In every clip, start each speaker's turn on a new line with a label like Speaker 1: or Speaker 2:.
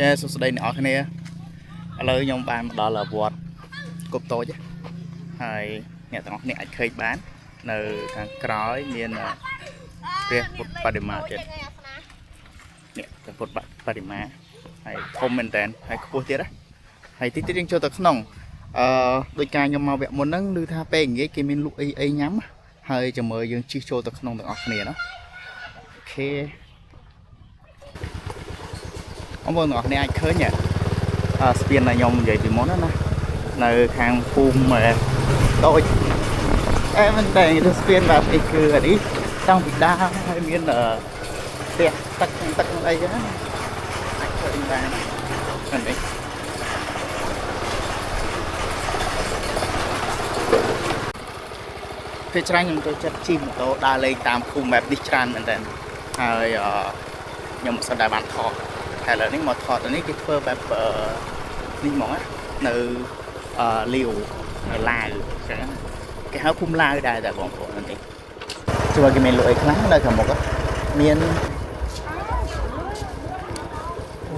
Speaker 1: Yeah សួស្តីអ្នកនរគ្នាឥឡូវខ្ញុំបានមកដល់វត្តគប់តូចហើយអ្នកទាំងអស់គ្នាអាចឃើញបាននៅខាងក្រោយមានព្រះពុទ្ធបដិមាទៀតនេះព្រះពុទ្ធបដិមាហើយធំមែនតើហើយខ្ពស់ទៀតណាហើយទីយើងចូលទៅក្នុងដោយការខ្ញុំមកវគ្គមុនហ្នឹងឮថាពេលងាយគេមានលក់អីញ៉ាំហើយចាំមើលយើងជិះចូលទៅក្នុងទាំងអស់គ្នាណាអូខេអរគុណអ្នកនរអាចឃើញស្ពានដែលខ្ញុំនិយាយពីមុនណានៅខាងភូមិតូចមែនតែស្ពានបែបនេះគឺអានេះតាំងពីដើមហើយមានផ្ទះទឹកអីចឹងណាអាចឃើញបានអានេះពេលច្រើនខ្ញុំចូលចិត្តជិះម៉ូតូដើរលេងតាមភូមិបែបនេះច្រើនមែនតើហើយខ្ញុំមិនសូវដែរបានថតតែឥឡូវនេះមកថតនេះគេធ្វើបែបនេះហ្មងនៅលាវនៅឡាវចឹងគេហៅភូមិឡាវដែរតែបងប្អូននេះជួយគេមានលក់អីខ្លះនៅខាងមុខមានអូ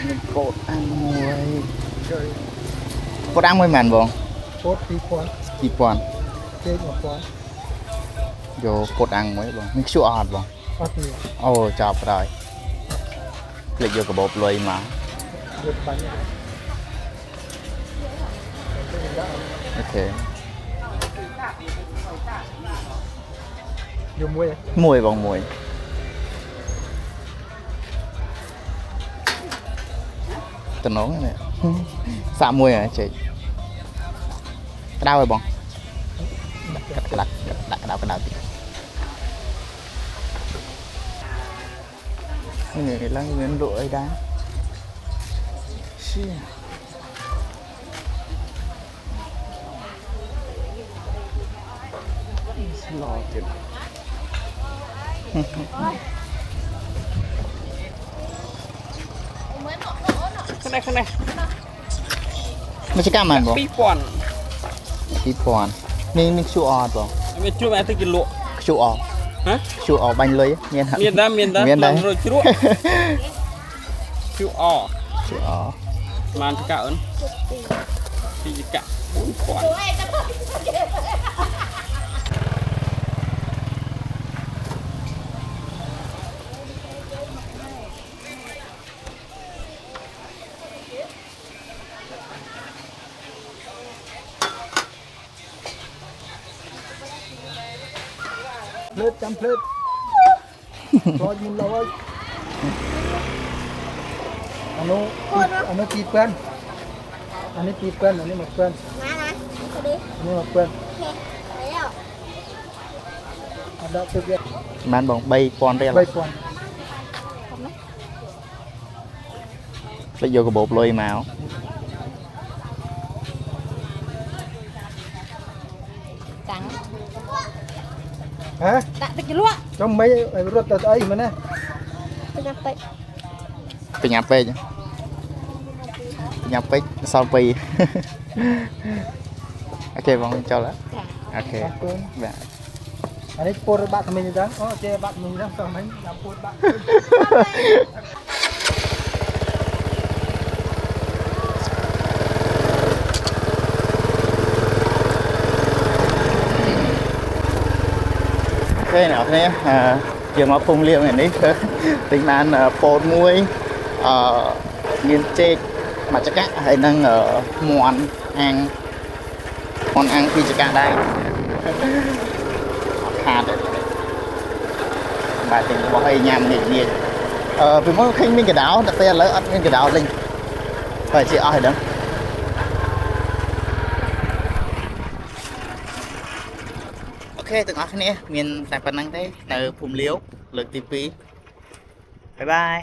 Speaker 1: មានកោតអាំងមួយកោតអាំងមួយមែនបងកោត2000ជេក1000យកកោតអាំងមួយបងមានខ្ជក់អត់បងអត់ទេអូចាប់ហើយភ្លេចយកកាបូបលុយមកយកបាញ់អូខេយកមួយបងមួយតំណងនេះសាក់មួយហ៎ចេកក្តៅហើយបងដាក់ក្តៅតិចនេះឡើងមានលក់អីដែរឈីស្លោទៀតខ្នេះមកចាំបានបង2000នេះខ្ជក់អត់បងមានជ្រូកអត់ទៅគេលក់ខ្ជក់អត់ហ៎ខ្ជក់អបាញ់លុយមានដែររត់ជ្រូកខ្ជក់អបានចកអូនពីចក4000ភ្លើតចាំភ្លើតរត់មានលោហើយអានោះ2,000អានេះ2,000អានេះ1,000ណាណាទៅនេះអានេះ1,000អត់ដល់ទៅបានបង3,000រៀល3,000ភ្លេចយកកាបូបលុយមកតាំងហ៎ដាក់ទឹកជ្រលក់ចំមិនរត់ទៅស្អីមែនណាបញ្ញាពេកសល់2អូខេបងចូលអូខេបាទអានេះពោតបាក់ថ្មីហ្នឹងអូចេះបាក់ថ្មីហ្នឹងសោះមិញដាក់ពោតបាក់អូខេអ្នកនរយើងមកភូមិលាវនេះទិញបានពោតមួយមានចេកមួយចង្កាក់ហើយនឹងមាន់អាំងពីរចង្កាក់ដែរខាតបាទទាំងរបស់ឲ្យញ៉ាំនេះពីមុនឃើញមានកដោតែពេលឥឡូវអត់មានកដោលេងបើជាអស់ហើយដឹងអូខេទាំងអស់គ្នាមានតែប៉ុណ្្នឹងទេនៅភូមិលាវលើកទី2បាយបាយ